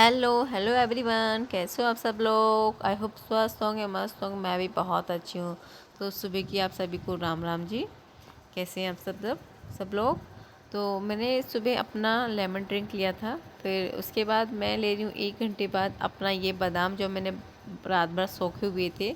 Hello hello everyone, कैसे हो आप सब लोग। आई होप स्वस्थ होंगे, मस्त होंगे। मैं भी बहुत अच्छी हूँ। तो सुबह की आप सभी को राम राम जी। कैसे हैं आप सब लोग। तो मैंने सुबह अपना लेमन ड्रिंक लिया था। फिर उसके बाद मैं ले रही हूँ 1 घंटे बाद अपना ये बादाम जो मैंने रात भर सोखे हुए थे।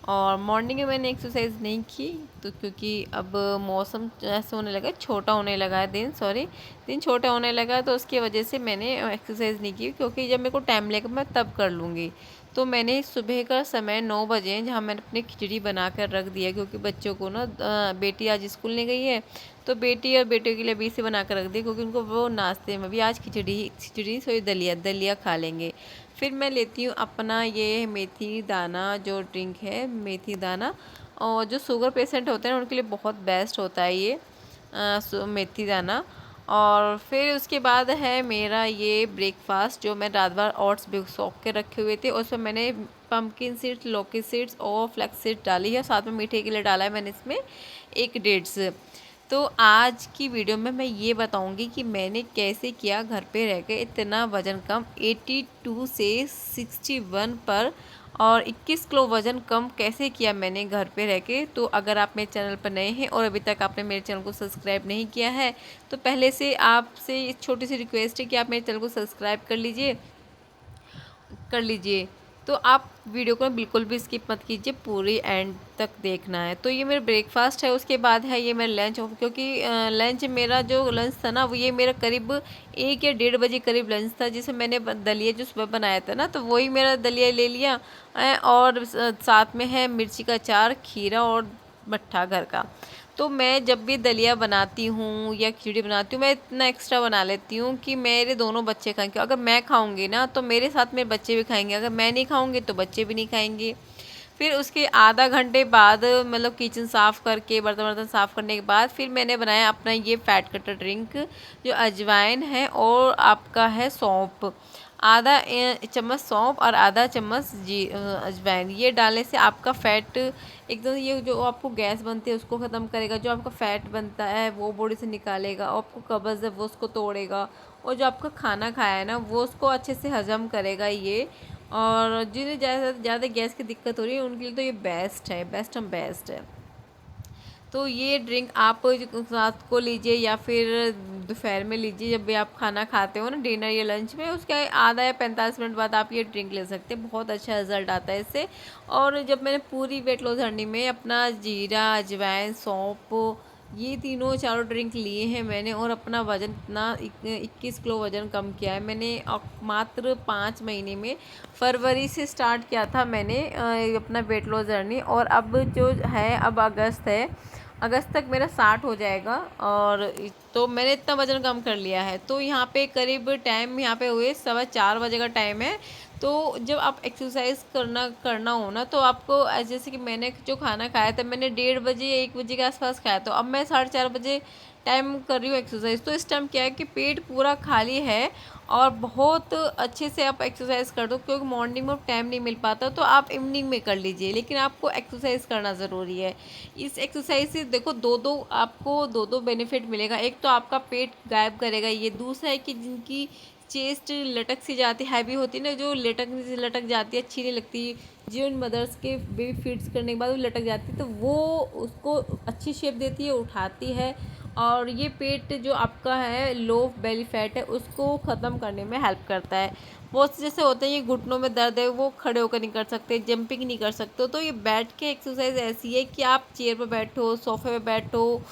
और मॉर्निंग में मैंने एक्सरसाइज नहीं की, तो क्योंकि अब मौसम ऐसे होने लगा, छोटा होने लगा है दिन छोटा होने लगा, तो उसकी वजह से मैंने एक्सरसाइज नहीं की। क्योंकि जब मेरे को टाइम लगेगा मैं तब कर लूँगी। तो मैंने सुबह का समय 9 बजे जहाँ मैंने अपनी खिचड़ी बना कर रख दिया, क्योंकि बच्चों को ना बेटी आज स्कूल नहीं गई है, तो बेटी और बेटे के लिए अभी से बना कर रख दी, क्योंकि उनको वो नाश्ते में भी आज खिचड़ी सोई दलिया दलिया खा लेंगे। फिर मैं लेती हूँ अपना ये मेथी दाना जो ड्रिंक है, मेथी दाना। और जो शुगर पेशेंट होते हैं उनके लिए बहुत बेस्ट होता है ये मेथी दाना। और फिर उसके बाद है मेरा ये ब्रेकफास्ट, जो मैं रात भर ओट्स भिगो के रखे हुए थे। उसमें मैंने पम्पकिन सीड्स, लौकी सीड्स और फ्लैक्स सीड्स डाली है। साथ में मीठे के लिए डाला है मैंने इसमें 1 डेट्स। तो आज की वीडियो में मैं ये बताऊंगी कि मैंने कैसे किया घर पे रह के इतना वज़न कम, 82 से 61 पर, और 21 किलो वज़न कम कैसे किया मैंने घर पे रह के। तो अगर आप मेरे चैनल पर नए हैं और अभी तक आपने मेरे चैनल को सब्सक्राइब नहीं किया है, तो पहले से आपसे छोटी सी रिक्वेस्ट है कि आप मेरे चैनल को सब्सक्राइब कर लीजिए। तो आप वीडियो को बिल्कुल भी स्किप मत कीजिए, पूरी एंड तक देखना है। तो ये मेरा ब्रेकफास्ट है, उसके बाद है ये मेरा लंच। क्योंकि लंच मेरा जो लंच था ना, वो ये मेरा करीब 1 या 1:30 बजे करीब लंच था, जिसमें मैंने दलिया जो सुबह बनाया था ना, तो वही मेरा दलिया ले लिया। और साथ में है मिर्ची का अचार, खीरा और मट्ठा घर का। तो मैं जब भी दलिया बनाती हूँ या खिचड़ी बनाती हूँ, मैं इतना एक्स्ट्रा बना लेती हूँ कि मेरे दोनों बच्चे खाएंगे। अगर मैं खाऊंगी ना तो मेरे साथ मेरे बच्चे भी खाएंगे, अगर मैं नहीं खाऊंगी तो बच्चे भी नहीं खाएंगे। फिर उसके आधा घंटे बाद, मतलब किचन साफ़ करके बर्तन वर्तन साफ़ करने के बाद, फिर मैंने बनाया अपना ये फैट कटर ड्रिंक, जो अजवाइन है और आपका है सौंफ। आधा चम्मच सौंफ और आधा चम्मच अजवाइन, ये डालने से आपका फ़ैट एकदम, ये जो आपको गैस बनती है उसको ख़त्म करेगा, जो आपका फ़ैट बनता है वो बॉडी से निकालेगा, और आपको कब्ज़ है वो उसको तोड़ेगा, और जो आपका खाना खाया है ना वो उसको अच्छे से हजम करेगा ये। और जिन्हें ज़्यादा ज़्यादा गैस की दिक्कत हो रही है उनके लिए तो ये बेस्ट है, बेस्ट है। तो ये ड्रिंक आप रात को लीजिए या फिर दोपहर में लीजिए, जब भी आप खाना खाते हो ना, डिनर या लंच में, उसके आधा या 45 मिनट बाद आप ये ड्रिंक ले सकते हैं। बहुत अच्छा रिजल्ट आता है इससे। और जब मैंने पूरी वेट लॉस जर्नी में अपना जीरा, अजवाइन, सौंफ, ये तीनों चारों ड्रिंक लिए हैं मैंने, और अपना वज़न इतना 21 किलो वज़न कम किया है मैंने मात्र 5 महीने में। फरवरी से स्टार्ट किया था मैंने अपना वेट लॉस जर्नी, और अब जो है, अब अगस्त है, अगस्त तक मेरा 60 हो जाएगा। और तो मैंने इतना वज़न कम कर लिया है। तो यहाँ पे करीब टाइम यहाँ पे हुए 4:15 बजे का टाइम है। तो जब आप एक्सरसाइज करना हो ना, तो आपको जैसे कि मैंने जो खाना खाया था, मैंने 1:30 बजे या 1 बजे के आसपास खाया, तो अब मैं 4:30 बजे टाइम कर रही हूँ एक्सरसाइज। तो इस टाइम क्या है कि पेट पूरा खाली है, और बहुत अच्छे से आप एक्सरसाइज कर दो। क्योंकि मॉर्निंग में टाइम नहीं मिल पाता, तो आप इवनिंग में कर लीजिए, लेकिन आपको एक्सरसाइज करना ज़रूरी है। इस एक्सरसाइज से देखो आपको दो दो बेनिफिट मिलेगा। एक तो आपका पेट गायब करेगा ये, दूसरा है कि जिनकी चेस्ट लटक सी जाती हैवी होती है ना, जो लटक जाती है, अच्छी नहीं लगती, जिन मदर्स के बेबी फीड्स करने के बाद वो लटक जाती है, तो वो उसको अच्छी शेप देती है, उठाती है। और ये पेट जो आपका है, लो बेली फैट है, उसको ख़त्म करने में हेल्प करता है। बहुत से जैसे होते हैं ये घुटनों में दर्द है, वो खड़े होकर नहीं कर सकते, जंपिंग नहीं कर सकते, तो ये बैठ के एक्सरसाइज ऐसी है कि आप चेयर पर बैठो, सोफे पे बैठो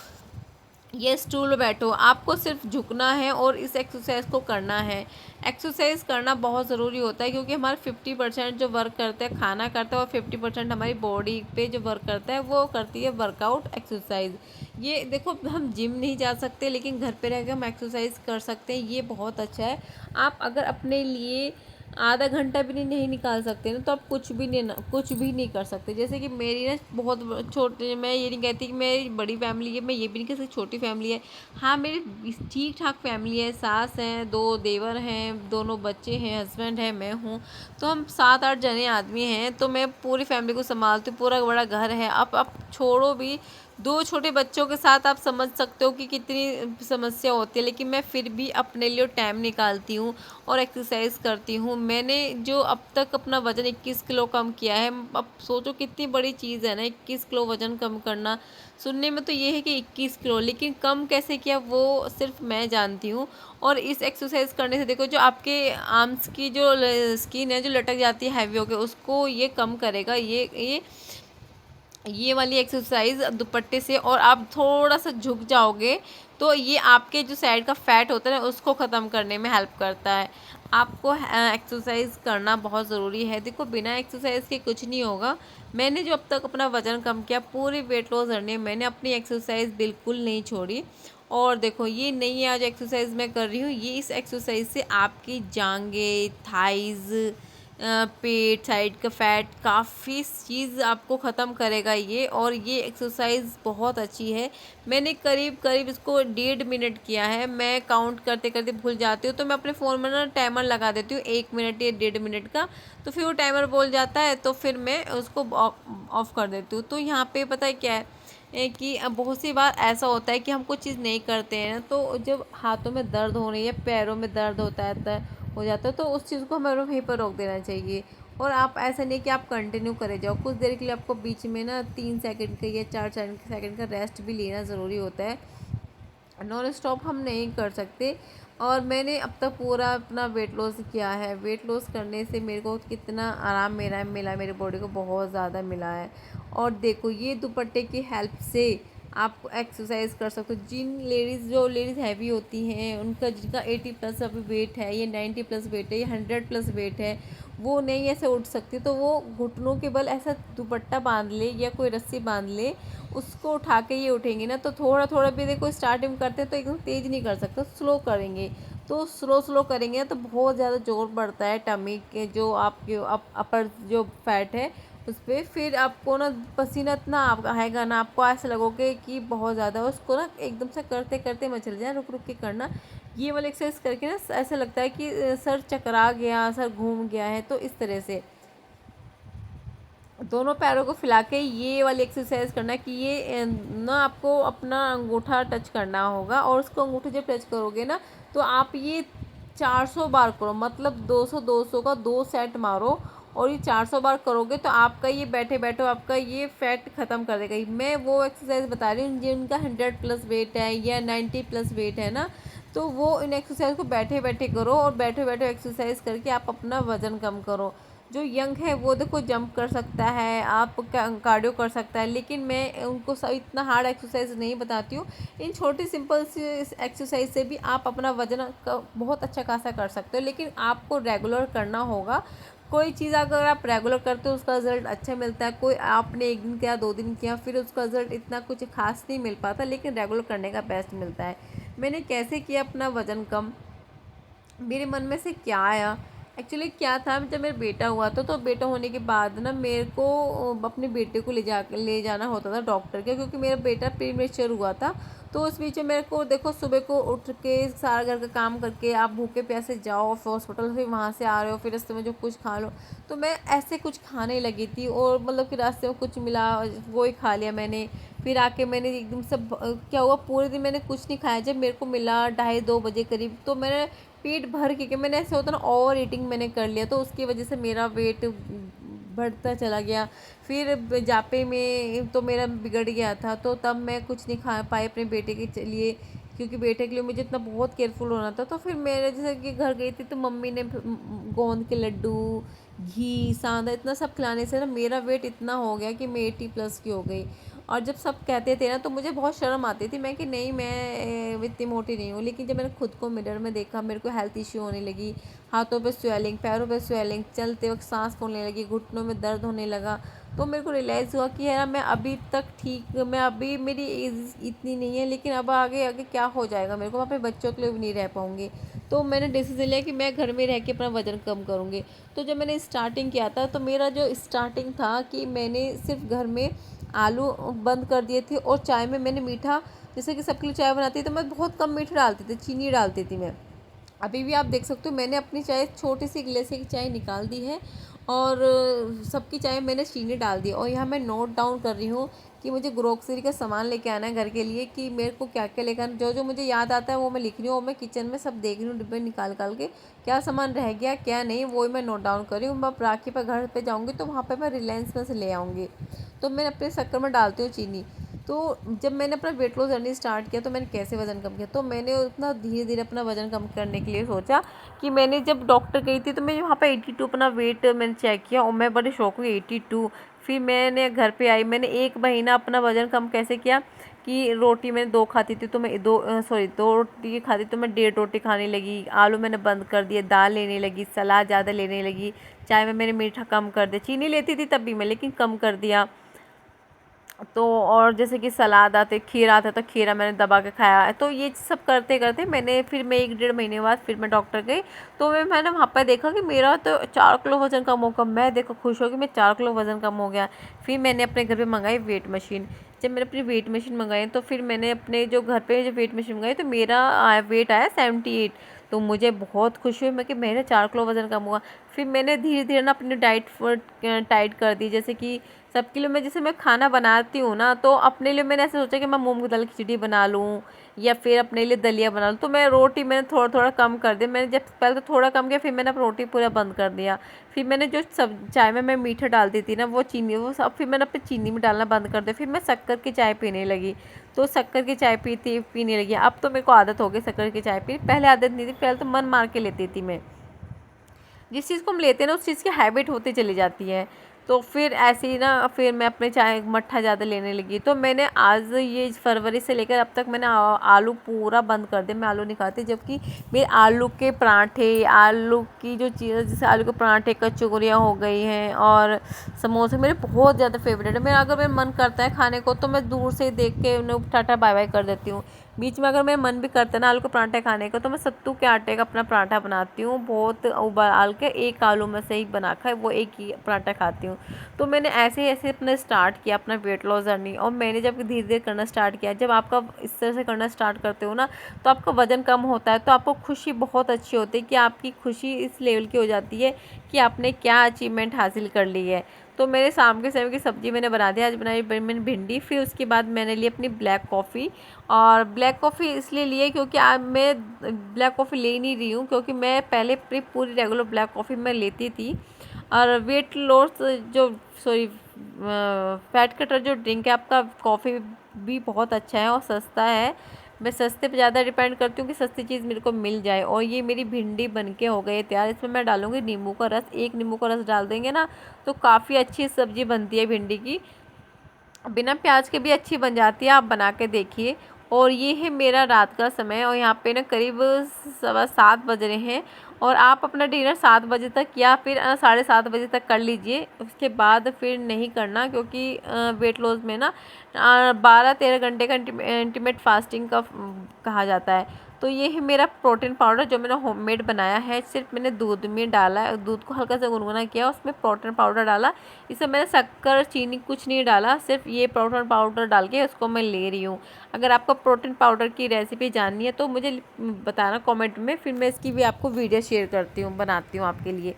ये स्टूल पे बैठो, आपको सिर्फ झुकना है और इस एक्सरसाइज को करना है। एक्सरसाइज करना बहुत ज़रूरी होता है, क्योंकि हमारा 50% जो वर्क करता है खाना करता है, और 50% हमारी बॉडी पे जो वर्क करता है वो करती है वर्कआउट एक्सरसाइज। ये देखो, हम जिम नहीं जा सकते, लेकिन घर पे रह के हम एक्सरसाइज कर सकते हैं, ये बहुत अच्छा है। आप अगर अपने लिए आधा घंटा भी नहीं निकाल सकते ना, तो आप कुछ भी नहीं कर सकते। जैसे कि मेरी ना बहुत छोटी, मैं ये नहीं कहती कि मेरी बड़ी फैमिली है, मैं ये भी नहीं कह सकती छोटी फैमिली है। हाँ, मेरी ठीक ठाक फैमिली है, सास हैं, 2 देवर हैं, दोनों बच्चे हैं, हस्बैंड है, मैं हूँ। तो हम 7-8 जने आदमी हैं, तो मैं पूरी फैमिली को संभालती हूँ, पूरा बड़ा घर है। अब छोड़ो भी, 2 छोटे बच्चों के साथ आप समझ सकते हो कि कितनी समस्या होती है, लेकिन मैं फिर भी अपने लिए टाइम निकालती हूँ और एक्सरसाइज करती हूँ। मैंने जो अब तक अपना वज़न 21 किलो कम किया है, अब सोचो कितनी बड़ी चीज़ है ना 21 किलो वज़न कम करना। सुनने में तो ये है कि 21 किलो, लेकिन कम कैसे किया वो सिर्फ़ मैं जानती हूँ। और इस एक्सरसाइज करने से देखो जो आपके आर्म्स की जो स्किन है जो लटक जाती है हैवी होके, उसको ये कम करेगा। ये वाली एक्सरसाइज दुपट्टे से, और आप थोड़ा सा झुक जाओगे तो ये आपके जो साइड का फैट होता है ना उसको ख़त्म करने में हेल्प करता है। आपको एक्सरसाइज करना बहुत ज़रूरी है। देखो बिना एक्सरसाइज के कुछ नहीं होगा। मैंने जो अब तक अपना वज़न कम किया पूरी वेट लॉस जर्नी में, मैंने अपनी एक्सरसाइज बिल्कुल नहीं छोड़ी। और देखो ये नई आज एक्सरसाइज मैं कर रही हूँ, ये इस एक्सरसाइज से आपकी जांघें, थाइज़, पेट, साइड का फैट, काफ़ी चीज़ आपको ख़त्म करेगा ये। और ये एक्सरसाइज बहुत अच्छी है। मैंने करीब करीब इसको 1.5 मिनट किया है। मैं काउंट करते करते भूल जाती हूँ, तो मैं अपने फ़ोन में ना टाइमर लगा देती हूँ 1 मिनट या 1.5 मिनट का। तो फिर वो टाइमर बोल जाता है तो फिर मैं उसको ऑफ कर देती हूँ। तो यहाँ पे पता है क्या है कि बहुत सी बार ऐसा होता है कि हम कुछ चीज़ नहीं करते हैं ना, तो जब हाथों में दर्द होने या पैरों में दर्द हो जाता है तो उस चीज़ को हमें वहीं पर रोक देना चाहिए। और आप ऐसा नहीं कि आप कंटिन्यू करे जाओ, कुछ देर के लिए आपको बीच में ना 3 सेकंड का या 4 सेकंड का रेस्ट भी लेना ज़रूरी होता है। नॉन स्टॉप हम नहीं कर सकते। और मैंने अब तक पूरा अपना वेट लॉस किया है। वेट लॉस करने से मेरे को कितना आराम मेरा मिला, मेरे बॉडी को बहुत ज़्यादा मिला है। और देखो ये दुपट्टे की हेल्प से आप एक्सरसाइज कर सकते हो। जो लेडीज़ हैवी होती हैं, उनका जिनका 80+ अभी वेट है, या 90+ वेट है, या 100+ वेट है, वो नहीं ऐसे उठ सकती, तो वो घुटनों के बल ऐसा दुपट्टा बांध ले या कोई रस्सी बांध ले, उसको उठा के ये उठेंगे ना, तो थोड़ा थोड़ा भी देखो स्टार्टिंग करते हैं तो एकदम तेज़ नहीं कर सकते, स्लो करेंगे। तो स्लो स्लो करेंगे तो बहुत ज़्यादा जोर पड़ता है टमी के जो आपके अपर जो फैट है उस पर। फिर आपको ना पसीना इतना आएगा ना, आपको ऐसा लगोगे कि बहुत ज़्यादा, उसको ना एकदम से करते करते मचल जाए, रुक रुक के करना। ये वाली एक्सरसाइज करके ना ऐसा लगता है कि सर चकरा गया, सर घूम गया है। तो इस तरह से दोनों पैरों को फैला के ये वाली एक्सरसाइज करना है कि ये ना आपको अपना अंगूठा टच करना होगा, और उसको अंगूठे जब टच करोगे ना तो आप ये 400 बार करो, मतलब 200 200 का 2 सेट मारो। और ये 400 बार करोगे तो आपका ये बैठे बैठे आपका ये फैट ख़त्म कर देगा। मैं वो एक्सरसाइज बता रही हूँ जिनका 100+ वेट है या 90+ वेट है ना, तो वो इन एक्सरसाइज को बैठे बैठे करो, और बैठे बैठे एक्सरसाइज करके आप अपना वज़न कम करो। जो यंग है वो देखो जंप कर सकता है, आप कार्डियो कर सकता है, लेकिन मैं उनको इतना हार्ड एक्सरसाइज नहीं बताती हूँ। इन छोटी सिंपल सी एक्सरसाइज से भी आप अपना वजन बहुत अच्छा खासा कर सकते हो, लेकिन आपको रेगुलर करना होगा। कोई चीज़ अगर आप रेगुलर करते हो उसका रिज़ल्ट अच्छा मिलता है, कोई आपने 1 दिन किया 2 दिन किया फिर उसका रिज़ल्ट इतना कुछ खास नहीं मिल पाता, लेकिन रेगुलर करने का बेस्ट मिलता है। मैंने कैसे किया अपना वज़न कम, मेरे मन में से क्या आया, एक्चुअली क्या था, जब मेरा बेटा हुआ था तो बेटा होने के बाद ना मेरे को अपने बेटे को ले जाना होता था डॉक्टर के, क्योंकि मेरा बेटा प्रीमेच्योर हुआ था। तो उस बीच में मेरे को देखो सुबह को उठ के सारा घर का काम करके आप भूखे प्यासे जाओ फिर हॉस्पिटल, फिर वहाँ से आ रहे हो, फिर रास्ते में जो कुछ खा लो, तो मैं ऐसे कुछ खाने लगी थी, और मतलब कि रास्ते में कुछ मिला वो ही खा लिया मैंने। फिर आके मैंने एकदम से क्या हुआ, पूरे दिन मैंने कुछ नहीं खाया। जब मेरे को मिला 2:30 2 बजे करीब, तो मैंने पेट भर के, मैंने ऐसे होता ना ओवर ईटिंग मैंने कर लिया, तो उसकी वजह से मेरा वेट बढ़ता चला गया। फिर जापे में तो मेरा बिगड़ गया था, तो तब मैं कुछ नहीं खा पाई अपने बेटे के लिए, क्योंकि बेटे के लिए मुझे इतना बहुत केयरफुल होना था। तो फिर मेरे जैसे कि घर गई थी तो मम्मी ने गोंद के लड्डू, घी, सांदा इतना सब खिलाने से ना मेरा वेट इतना हो गया कि मैं 80+ की हो गई। और जब सब कहते थे ना तो मुझे बहुत शर्म आती थी, मैं कि नहीं मैं इतनी मोटी नहीं हूँ। लेकिन जब मैंने खुद को मिरर में देखा, मेरे को हेल्थ इश्यू होने लगी, हाथों पे स्वेलिंग, पैरों पे स्वेलिंग, चलते वक्त सांस फूलने लगी, घुटनों में दर्द होने लगा, तो मेरे को रियलाइज़ हुआ कि यार मैं अभी तक ठीक, मैं अभी मेरी एज इतनी नहीं है, लेकिन अब आगे आगे क्या हो जाएगा मेरे को, मैं अपने बच्चों के लिए भी नहीं रह पाऊँगी। तो मैंने डिसीजन लिया कि मैं घर में रह के अपना वज़न कम करूँगी। तो जब मैंने स्टार्टिंग किया था तो मेरा जो स्टार्टिंग था कि मैंने सिर्फ घर में आलू बंद कर दिए थे, और चाय में मैंने मीठा, जैसे कि सबके लिए चाय बनाती थी तो मैं बहुत कम मीठा डालती थी, चीनी डालती थी मैं। अभी भी आप देख सकते हो मैंने अपनी चाय छोटी सी गिलास की चाय निकाल दी है, और सबकी चाय मैंने चीनी डाल दी। और यहाँ मैं नोट डाउन कर रही हूँ कि मुझे ग्रोसरी का सामान लेके आना है घर के लिए, कि मेरे को क्या क्या लेकर, जो जो मुझे याद आता है वो मैं लिख रही हूँ, और मैं किचन में सब देख रही हूँ डिब्बे निकाल के क्या सामान रह गया क्या नहीं, वो मैं नोट डाउन कर रही हूँ। मैं राखी पर घर पर जाऊँगी तो वहाँ पर मैं रिलायंस में से ले आऊँगी। तो मैं अपने शक्कर में डालती हूँ चीनी। तो जब मैंने अपना वेट लॉस जर्नी स्टार्ट किया तो मैंने कैसे वज़न कम किया, तो मैंने उतना धीरे धीरे अपना वज़न कम करने के लिए सोचा कि मैंने जब डॉक्टर गई थी तो मैं वहाँ पे 82 अपना वेट मैंने चेक किया, और मैं बड़ी शौक हुई 82। फिर मैंने घर पे आई, मैंने 1 महीना अपना वज़न कम कैसे किया कि रोटी मैंने 2 खाती थी तो मैं 2 रोटी खाती तो मैं 1.5 रोटी खाने लगी, आलू मैंने बंद कर दिए, दाल लेने लगी, सलाद ज़्यादा लेने लगी, चाय में मैंने मीठा कम कर दिया, चीनी लेती थी तब भी मैं, लेकिन कम कर दिया। तो और जैसे कि सलाद आते, खीरा आता तो खीरा मैंने दबा के खाया। तो ये सब करते करते मैंने, फिर मैं 1 डेढ़ महीने बाद फिर मैं डॉक्टर गई, तो मैंने वहाँ पर देखा कि मेरा तो 4 किलो वज़न कम होगा। मैं देखो खुश हो गई, मैं 4 किलो वज़न कम हो गया। फिर मैंने अपने घर पे मंगाई वेट मशीन। जब मैंने अपनी वेट मशीन मंगाई तो फिर मैंने अपने जो घर पे जो वेट मशीन मंगाई तो मेरा वेट आया 78। तो मुझे बहुत खुशी हुई मैं कि मेरा 4 किलो वज़न कम हुआ। फिर मैंने धीरे धीरे ना अपनी डाइट टाइट कर दी, जैसे कि सबके लिए मैं, जैसे मैं खाना बनाती हूँ ना, तो अपने लिए मैंने ऐसे सोचा कि मैं मूंग दाल खिचड़ी बना लूँ या फिर अपने लिए दलिया बना लूँ। तो मैं रोटी मैंने थोड़ा थोड़ा कम कर दिया। मैंने जब पहले तो थोड़ा कम किया, फिर मैंने अब रोटी पूरा बंद कर दिया। फिर मैंने जो सब चाय में मैं मीठा डालती थी ना, वो चीनी, वो सब फिर मैंने अपनी चीनी में डालना बंद कर दिया। फिर मैं शक्कर की चाय पीने लगी, तो शक्कर की चाय पीने लगी। अब तो मेरे को आदत हो गई शक्कर की चाय पी, पहले आदत नहीं थी, पहले तो मन मार के लेती थी मैं। जिस चीज़ को हम लेते हैं ना उस चीज़ की हैबिट होती चली जाती है। तो फिर ऐसे ही ना, फिर मैं अपने चाय मट्ठा ज़्यादा लेने लगी। तो मैंने आज ये फरवरी से लेकर अब तक मैंने आलू पूरा बंद कर दिया, मैं आलू नहीं खाती। जबकि मेरे आलू के पराठे, आलू की जो चीज़, जैसे आलू के पराठे, कचौरियाँ हो गई हैं और समोसे मेरे बहुत ज़्यादा फेवरेट है। मेरा अगर मेरा मन करता है खाने को तो मैं दूर से देख के उन्हें टाटा बाय बाय कर देती हूँ। बीच में अगर मेरा मन भी करता है ना आलू के पराठे खाने का, तो मैं सत्तू के आटे का अपना पराठा बनाती हूँ, बहुत उबाल के एक आलू में से ही बना कर वो एक ही पराठा खाती हूँ। तो मैंने ऐसे अपना स्टार्ट किया अपना वेट लॉस जर्नी। और मैंने जब धीरे धीरे करना स्टार्ट किया, जब आपका इस तरह से करना स्टार्ट करते हो ना, तो आपका वज़न कम होता है, तो आपको खुशी बहुत अच्छी होती है कि आपकी खुशी इस लेवल की हो जाती है कि आपने क्या अचीवमेंट हासिल कर ली है। तो मेरे शाम के समय की सब्ज़ी मैंने बना दी, आज बनाई मैंने भिंडी। फिर उसके बाद मैंने ली अपनी ब्लैक कॉफ़ी, और ब्लैक कॉफ़ी इसलिए लिए क्योंकि आज मैं ब्लैक कॉफ़ी ले नहीं रही हूँ, क्योंकि मैं पहले पूरी रेगुलर ब्लैक कॉफ़ी मैं लेती थी। और वेट लॉस जो, सॉरी, फैट कटर जो ड्रिंक है आपका, कॉफ़ी भी बहुत अच्छा है और सस्ता है। मैं सस्ते पे ज़्यादा डिपेंड करती हूँ कि सस्ती चीज़ मेरे को मिल जाए। और ये मेरी भिंडी बन के हो गई है तैयार। इसमें मैं डालूँगी नींबू का रस, एक नींबू का रस डाल देंगे ना तो काफ़ी अच्छी सब्ज़ी बनती है भिंडी की। बिना प्याज के भी अच्छी बन जाती है, आप बना के देखिए। और ये है मेरा रात का समय, और यहाँ पे ना करीब 7:15 बज रहे हैं। और आप अपना डिनर 7 बजे तक या फिर 7:30 बजे तक कर लीजिए, उसके बाद फिर नहीं करना, क्योंकि वेट लॉस में ना 12-13 घंटे का इंटीमेट फास्टिंग का कहा जाता है। तो ये है मेरा प्रोटीन पाउडर जो मैंने होममेड बनाया है। सिर्फ मैंने दूध में डाला है, दूध को हल्का सा गुनगुना किया, उसमें प्रोटीन पाउडर डाला। इसमें मैंने शक्कर चीनी कुछ नहीं डाला, सिर्फ ये प्रोटीन पाउडर डाल के उसको मैं ले रही हूँ। अगर आपको प्रोटीन पाउडर की रेसिपी जाननी है तो मुझे बताना कमेंट में, फिर मैं इसकी भी आपको वीडियो शेयर करती हूँ, बनाती हूँ आपके लिए।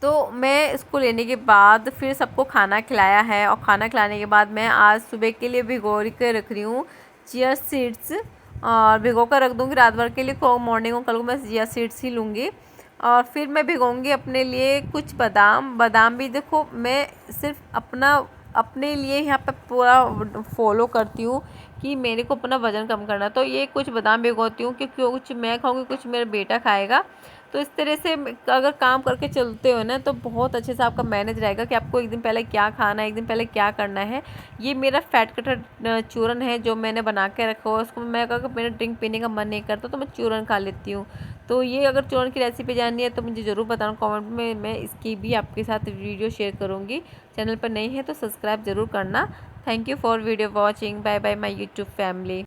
तो मैं इसको लेने के बाद फिर सबको खाना खिलाया है, और खाना खिलाने के बाद मैं आज सुबह के लिए भिगो के रख रही हूँ चिया सीड्स, और भिगो कर रख दूँगी रात भर के लिए। मॉर्निंग को कल को मैं चिया सीड्स ही लूँगी। और फिर मैं भिगोऊँगी अपने लिए कुछ बादाम। बादाम भी देखो मैं सिर्फ अपने लिए यहाँ पे पूरा फॉलो करती हूँ कि मेरे को अपना वज़न कम करना। तो ये कुछ बादाम भिगोती हूँ कि कुछ मैं खाऊँगी, कुछ मेरा बेटा खाएगा। तो इस तरह से अगर काम करके चलते हो ना तो बहुत अच्छे से आपका मैनेज रहेगा कि आपको एक दिन पहले क्या खाना है, एक दिन पहले क्या करना है। ये मेरा फैट कटर चूरन है जो मैंने बना के रखा हुआ है। उसको मैं, अगर मेरा ड्रिंक पीने का मन नहीं करता तो मैं चूरन खा लेती हूँ। तो ये अगर चूरन की रेसिपी जाननी है तो मुझे ज़रूर बताना कमेंट में, मैं इसकी भी आपके साथ वीडियो शेयर करूँगी। चैनल पर नई है तो सब्सक्राइब ज़रूर करना। Thank you for video watching. Bye bye my YouTube family.